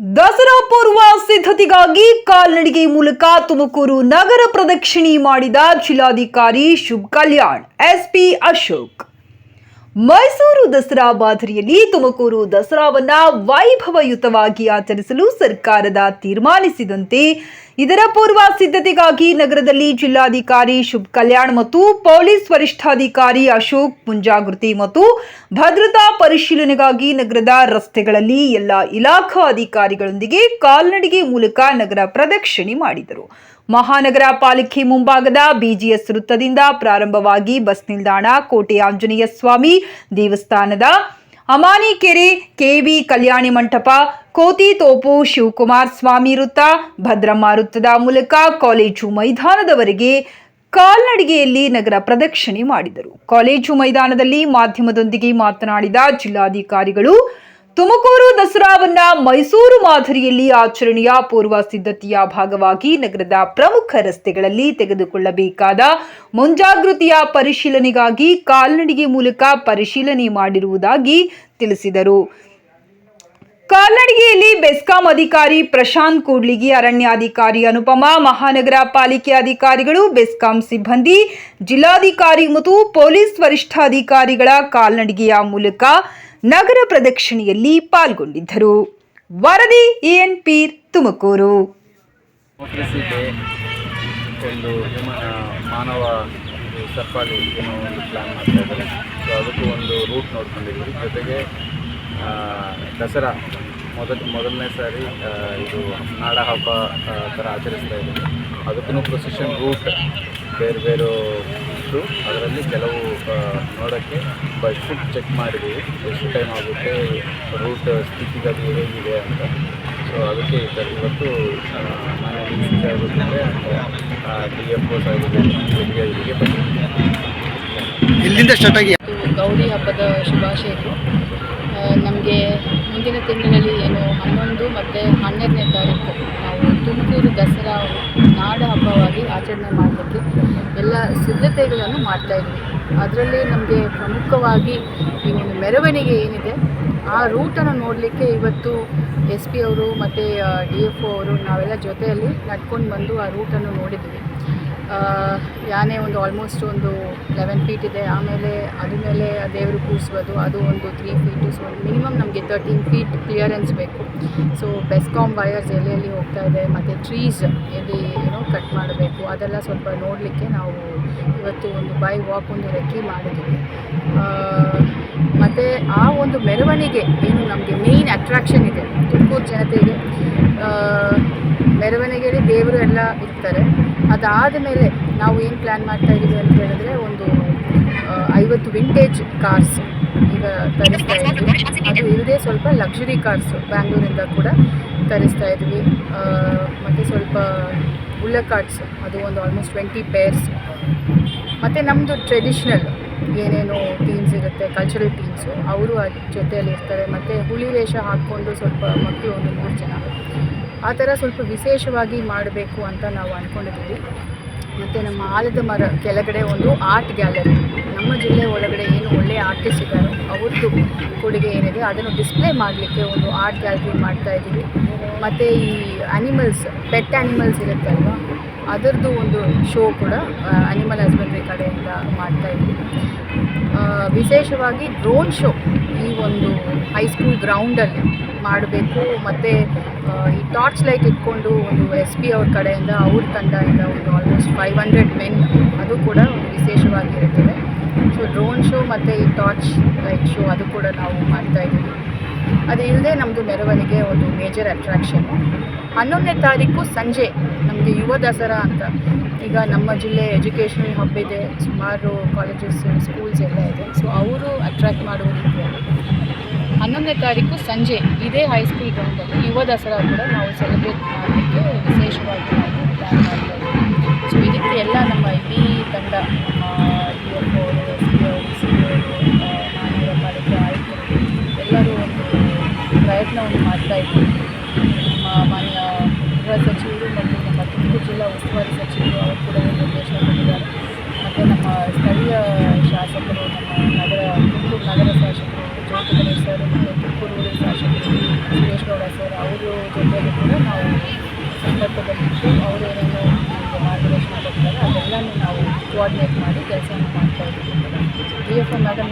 ದಸರಾ ಪೂರ್ವ ಸಿದ್ಧತೆಗಾಗಿ ಕಾಲ್ನಡಿಗೆ ಮೂಲಕ ತುಮಕೂರು ನಗರ ಪ್ರದಕ್ಷಿಣೆ ಮಾಡಿದ ಜಿಲ್ಲಾಧಿಕಾರಿ ಶುಭ ಕಲ್ಯಾಣ್ ಎಸ್ಪಿ ಅಶೋಕ್. ಮೈಸೂರು ದಸರಾ ಮಾದರಿಯಲ್ಲಿ ತುಮಕೂರು ದಸರಾವನ್ನ ವೈಭವಯುತವಾಗಿ ಆಚರಿಸಲು ಸರ್ಕಾರದ ತೀರ್ಮಾನಿಸಿದಂತೆ ಇದರ ಪೂರ್ವ ಸಿದ್ಧತೆಗಾಗಿ ನಗರದಲ್ಲಿ ಜಿಲ್ಲಾಧಿಕಾರಿ ಶುಭ ಕಲ್ಯಾಣ್ ಮತ್ತು ಪೊಲೀಸ್ ವರಿಷ್ಠಾಧಿಕಾರಿ ಅಶೋಕ್ ಮುಂಜಾಗೃತಿ ಮತ್ತು ಭದ್ರತಾ ಪರಿಶೀಲನೆಗಾಗಿ ನಗರದ ರಸ್ತೆಗಳಲ್ಲಿ ಎಲ್ಲ ಇಲಾಖಾ ಅಧಿಕಾರಿಗಳೊಂದಿಗೆ ಕಾಲ್ನಡಿಗೆ ಮೂಲಕ ನಗರ ಪ್ರದಕ್ಷಿಣೆ ಮಾಡಿದರು. ಮಹಾನಗರ ಪಾಲಿಕೆ ಮುಂಭಾಗದ ಬಿಜಿಎಸ್ ವೃತ್ತದಿಂದ ಪ್ರಾರಂಭವಾಗಿ ಬಸ್ ನಿಲ್ದಾಣ, ಕೋಟೆ ಆಂಜನೇಯ ಸ್ವಾಮಿ ದೇವಸ್ಥಾನದ, ಅಮಾನಿಕೆರೆ, ಕೆವಿ ಕಲ್ಯಾಣಿ ಮಂಟಪ, ಕೋತಿ ತೋಪು, ಶಿವಕುಮಾರ್ ಸ್ವಾಮಿ ವೃತ್ತ, ಭದ್ರಮ್ಮ ವೃತ್ತದ ಮೂಲಕ ಕಾಲೇಜು ಮೈದಾನದವರೆಗೆ ಕಾಲ್ನಡಿಗೆಯಲ್ಲಿ ನಗರ ಪ್ರದಕ್ಷಿಣೆ ಮಾಡಿದರು. ಕಾಲೇಜು ಮೈದಾನದಲ್ಲಿ ಮಾಧ್ಯಮದೊಂದಿಗೆ ಮಾತನಾಡಿದ ಜಿಲ್ಲಾಧಿಕಾರಿಗಳು, ತುಮಕೂರು ದಸರಾವನ್ನ ಮೈಸೂರು ಮಾದರಿಯಲ್ಲಿ ಆಚರಣೆಯ ಪೂರ್ವ ಸಿದ್ಧತೆಯ ಭಾಗವಾಗಿ ನಗರದ ಪ್ರಮುಖ ರಸ್ತೆಗಳಲ್ಲಿ ತೆಗೆದುಕೊಳ್ಳಬೇಕಾದ ಮುಂಜಾಗೃತಿಯ ಪರಿಶೀಲನೆಗಾಗಿ ಕಾಲ್ನಡಿಗೆ ಮೂಲಕ ಪರಿಶೀಲನೆ ಮಾಡಿರುವುದಾಗಿ ತಿಳಿಸಿದರು. ಕಾಲ್ನಡಿಗೆಯಲ್ಲಿ ಬೆಸ್ಕಾಂ ಅಧಿಕಾರಿ ಪ್ರಶಾಂತ್ ಕೂಡ್ಲಿಗಿ, ಅರಣ್ಯಾಧಿಕಾರಿ ಅನುಪಮ, ಮಹಾನಗರ ಪಾಲಿಕೆ ಅಧಿಕಾರಿಗಳು, ಬೆಸ್ಕಾಂ ಸಿಬ್ಬಂದಿ, ಜಿಲ್ಲಾಧಿಕಾರಿ ಮತ್ತು ಪೊಲೀಸ್ ವರಿಷ್ಠಾಧಿಕಾರಿಗಳ ಕಾಲ್ನಡಿಗೆಯ ಮೂಲಕ ನಗರ ಪ್ರದಕ್ಷಿಣೆಯಲ್ಲಿ ಪಾಲ್ಗೊಂಡಿದ್ದರು. ವರದಿ ಎನ್ ಪೀರ್, ತುಮಕೂರು. ಒಂದು ಮಾನವ ಸಫಾರಿ ಒಂದು ಪ್ಲಾನ್ ಮಾಡ್ತಾ ಇದ್ದಾರೆ. ಸೊ ಅದಕ್ಕೂ ಒಂದು ರೂಟ್ ನೋಡ್ಕೊಂಡಿದ್ದೀವಿ. ಜೊತೆಗೆ ದಸರಾ ಮೊದಲನೇ ಸಾರಿ ಇದು ನಾಡ ಹಬ್ಬ ಥರ ಆಚರಿಸ್ತಾ ಇದ್ದೀವಿ. ಅದಕ್ಕೂ ಪ್ರೊಸೆಷನ್ ರೂಟ್ ಬೇರೆ ಬೇರೆ ಇತ್ತು. ಅದರಲ್ಲಿ ಕೆಲವು ನೋಡೋಕ್ಕೆ ಬೈ ಫುಟ್ ಚೆಕ್ ಮಾಡಿದ್ದೀವಿ, ಎಷ್ಟು ಟೈಮ್ ಆಗುತ್ತೆ, ರೂಟ್ ಸ್ಥಿತಿಗತಿ ಹೇಗಿದೆ ಅಂತ. ಸೊ ಅದಕ್ಕೆ ಇವತ್ತು ಮನೆ ಡಿ ಸಿ ಆಗಿರುತ್ತೆ ಡಿ ಎಫ್ ಓಸ್ ಆಗಿರುತ್ತೆ ಇಲ್ಲಿಗೆ ಬಂದಿದ್ದೀವಿ. ಇಲ್ಲಿಂದ ಸ್ಟಾರ್ಟ್ ಆಗಿ ಗೌರಿ ಹಬ್ಬದ ಶುಭಾಶಯಗಳು. ನಮಗೆ ಮುಂದಿನ ತಿಂಗಳಲ್ಲಿ 11 ಮತ್ತು 12ನೇ ತಾರೀಕು ನಾವು ತುಮಕೂರು ದಸರಾ ನಾಡ ಹಬ್ಬವಾಗಿ ಆಚರಣೆ ಮಾಡಲಿಕ್ಕೆ ಎಲ್ಲ ಸಿದ್ಧತೆಗಳನ್ನು ಮಾಡ್ತಾಯಿದ್ವಿ. ಅದರಲ್ಲಿ ನಮಗೆ ಪ್ರಮುಖವಾಗಿ ಈ ಒಂದು ಮೆರವಣಿಗೆ ಏನಿದೆ ಆ ರೂಟನ್ನು ನೋಡಲಿಕ್ಕೆ ಇವತ್ತು SP ಅವರು ಮತ್ತು DFO ಅವರು ನಾವೆಲ್ಲ ಜೊತೆಯಲ್ಲಿ ನಡ್ಕೊಂಡು ಬಂದು ಆ ರೂಟನ್ನು ನೋಡಿದ್ವಿ. ಯಾನೆ ಒಂದು ಆಲ್ಮೋಸ್ಟ್ ಒಂದು 11 ಫೀಟ್ ಇದೆ. ಆಮೇಲೆ ಅದ್ರ ಮೇಲೆ ದೇವರು ಕೂರಿಸೋದು ಅದು ಒಂದು 3 ಫೀಟು. ಸೊ ಮಿನಿಮಮ್ ನಮಗೆ 13 ಫೀಟ್ ಕ್ಲಿಯರೆನ್ಸ್ ಬೇಕು. ಸೊ ಬೆಸ್ಕಾಂ ವೈರ್ಸ್ ಎಲ್ಲೆಲ್ಲಿ ಹೋಗ್ತಾ ಇದೆ ಮತ್ತು ಟ್ರೀಸ್ ಎಲ್ಲಿ ಕಟ್ ಮಾಡಬೇಕು ಅದೆಲ್ಲ ಸ್ವಲ್ಪ ನೋಡಲಿಕ್ಕೆ ನಾವು ಇವತ್ತು ಒಂದು ಬೈ ವಾಕ್ ಒಂದು ರೆಕ್ಕಿ ಮಾಡಿದ್ವಿ. ಮತ್ತು ಆ ಒಂದು ಮೆರವಣಿಗೆ ಏನು ನಮಗೆ ಮೇಯ್ನ್ ಅಟ್ರಾಕ್ಷನ್ ಇದೆ ತುಮಕೂರು ಜನತೆಗೆ. ಮೆರವಣಿಗೆಯಲ್ಲಿ ದೇವರು ಎಲ್ಲ ಇರ್ತಾರೆ. ಅದಾದ ಮೇಲೆ ನಾವು ಏನು ಪ್ಲ್ಯಾನ್ ಮಾಡ್ತಾಯಿದ್ದೀವಿ ಅಂತ ಹೇಳಿದ್ರೆ ಒಂದು 50 ವಿಂಟೇಜ್ ಕಾರ್ಸ್ ಈಗ ತರಿಸ್ತಾ ಇದ್ವಿ. ಅದು ಇಲ್ಲದೆ ಸ್ವಲ್ಪ ಲಕ್ಸುರಿ ಕಾರ್ಸು ಬ್ಯಾಂಗ್ಳೂರಿಂದ ಕೂಡ ತರಿಸ್ತಾ ಇದ್ವಿ. ಮತ್ತು ಸ್ವಲ್ಪ ಬುಲ್ಲಕ್ ಕಾರ್ಟ್ಸ್ ಅದು ಒಂದು ಆಲ್ಮೋಸ್ಟ್ 20 ಪೇರ್ಸ್. ಮತ್ತು ನಮ್ಮದು ಟ್ರೆಡಿಷ್ನಲ್ ಏನೇನು ಟೀಮ್ಸ್ ಇರುತ್ತೆ, ಕಲ್ಚರಲ್ ಟೀಮ್ಸು, ಅವರು ಜೊತೆಯಲ್ಲಿ ಇರ್ತಾರೆ. ಮತ್ತು ಹುಲಿ ವೇಷ ಹಾಕ್ಕೊಂಡು ಸ್ವಲ್ಪ ಮಕ್ಕಳು ಒಂದು 3 ಜನ ಆ ಥರ ಸ್ವಲ್ಪ ವಿಶೇಷವಾಗಿ ಮಾಡಬೇಕು ಅಂತ ನಾವು ಅಂದ್ಕೊಂಡಿದ್ದೀವಿ. ಮತ್ತು ನಮ್ಮ ಆಲದ ಮರ ಕೆಳಗಡೆ ಒಂದು ಆರ್ಟ್ ಗ್ಯಾಲರಿ, ನಮ್ಮ ಜಿಲ್ಲೆ ಒಳಗಡೆ ಏನು ಒಳ್ಳೆಯ ಆರ್ಟಿಸ್ಟ್ ಇದ್ದಾರೋ ಅವ್ರದ್ದು ಕೊಡುಗೆ ಏನಿದೆ ಅದನ್ನು ಡಿಸ್ಪ್ಲೇ ಮಾಡಲಿಕ್ಕೆ ಒಂದು ಆರ್ಟ್ ಗ್ಯಾಲರಿ ಮಾಡ್ತಾಯಿದ್ದೀವಿ. ಮತ್ತು ಈ ಆ್ಯನಿಮಲ್ಸ್, ಪೆಟ್ ಆ್ಯನಿಮಲ್ಸ್ ಇರುತ್ತಲ್ವ, ಅದರದ್ದು ಒಂದು ಶೋ ಕೂಡ ಅನಿಮಲ್ ಹಸ್ಬೆಂಡ್ರಿ ಕಡೆಯಿಂದ ಮಾಡ್ತಾಯಿದ್ವಿ. ವಿಶೇಷವಾಗಿ ಡ್ರೋನ್ ಶೋ ಈ ಒಂದು ಹೈಸ್ಕೂಲ್ ಗ್ರೌಂಡಲ್ಲಿ ಮಾಡಬೇಕು. ಮತ್ತು ಈ ಟಾರ್ಚ್ ಲೈಟ್ ಇಟ್ಕೊಂಡು ಒಂದು SP ಅವ್ರ ಕಡೆಯಿಂದ ಅವ್ರ ತಂಡದಿಂದ ಒಂದು ಆಲ್ಮೋಸ್ಟ್ 500 ಮೆನ್ ಅದು ಕೂಡ ಒಂದು ವಿಶೇಷವಾಗಿ ಇರುತ್ತದೆ. ಸೊ ಡ್ರೋನ್ ಶೋ ಮತ್ತು ಈ ಟಾರ್ಚ್ ಲೈಟ್ ಶೋ ಅದು ಕೂಡ ನಾವು ಮಾಡ್ತಾಯಿದ್ದೀವಿ. ಅದು ಇಲ್ಲದೆ ನಮ್ಮದು ಮೆರವಣಿಗೆ ಒಂದು ಮೇಜರ್ ಅಟ್ರಾಕ್ಷನ್ನು. 11ನೇ ತಾರೀಕು ಸಂಜೆ ನಮಗೆ ಯುವ ದಸರಾ ಅಂತ ಈಗ ನಮ್ಮ ಜಿಲ್ಲೆ ಎಜುಕೇಷನಲ್ ಹಬ್ ಇದೆ, ಸುಮಾರು ಕಾಲೇಜಸ್ ಸ್ಕೂಲ್ಸ್ ಎಲ್ಲ ಇದೆ. ಸೊ ಅವರು ಅಟ್ರ್ಯಾಕ್ಟ್ ಮಾಡುವ ರೀತಿಯಲ್ಲಿ 11ನೇ ತಾರೀಕು ಸಂಜೆ ಇದೇ ಹೈಸ್ಕೂಲ್ ಗ್ರೌಂಡಲ್ಲಿ ಯುವ ದಸರಾ ಕೂಡ ನಾವು ಸೆಲೆಬ್ರೇಟ್ ಮಾಡಲಿಕ್ಕೆ ವಿಶೇಷವಾಗಿ ನಾವು ಪ್ಲ್ಯಾನ್ ಮಾಡ್ತಾಯಿದ್ದೀವಿ. ಸೊ ಇದಕ್ಕೆ ಎಲ್ಲ ನಮ್ಮ ಇಡೀ ತಂಡ DFO ಅವರು, SP ಅವರು, CE ಅವರು, ಮಹಾನಗರ ಪಾಲಿಕೆ ಆಯುಕ್ತರು ಎಲ್ಲರೂ ಒಂದು ಪ್ರಯತ್ನವನ್ನು ಮಾಡ್ತಾಯಿದ್ದೀವಿ. ನಮ್ಮ ಮಾನ್ಯ ಗೃಹ ಸಚಿವರು ಮತ್ತು ನಮ್ಮ ತುಮಕೂರು ಜಿಲ್ಲಾ ಉಸ್ತುವಾರಿ ಸಚಿವರು ಅವರು ಕೂಡ ನಿರ್ದೇಶನ ಕೊಟ್ಟಿದ್ದಾರೆ. ಮತ್ತು ನಮ್ಮ ಸ್ಥಳೀಯ ಶಾಸಕರು, ನಮ್ಮ ತುಮಕೂರು ನಗರ ಶಾಸಕರು ಜ್ಯೋತಿ ಗಣೇಶ್ ಸರ್ ಮತ್ತು ತುಮಕೂರು ಶಾಸಕರು ಸುರೇಶ್ ಗೌಡ ಸರ್ ಅವರು ಸಂಪರ್ಕದಲ್ಲಿದ್ದು ಅವರೇನೇನೋ ನಮಗೆ ಮಾರ್ಗದರ್ಶನ ಕೊಡ್ತಾರೆ ಅದೆಲ್ಲನೂ ನಾವು ಕೋಆರ್ಡಿನೇಟ್ ಮಾಡಿ ಕೆಲಸನ ಮಾಡ್ತಾ ಇದ್ದೀವಿ. DFO madam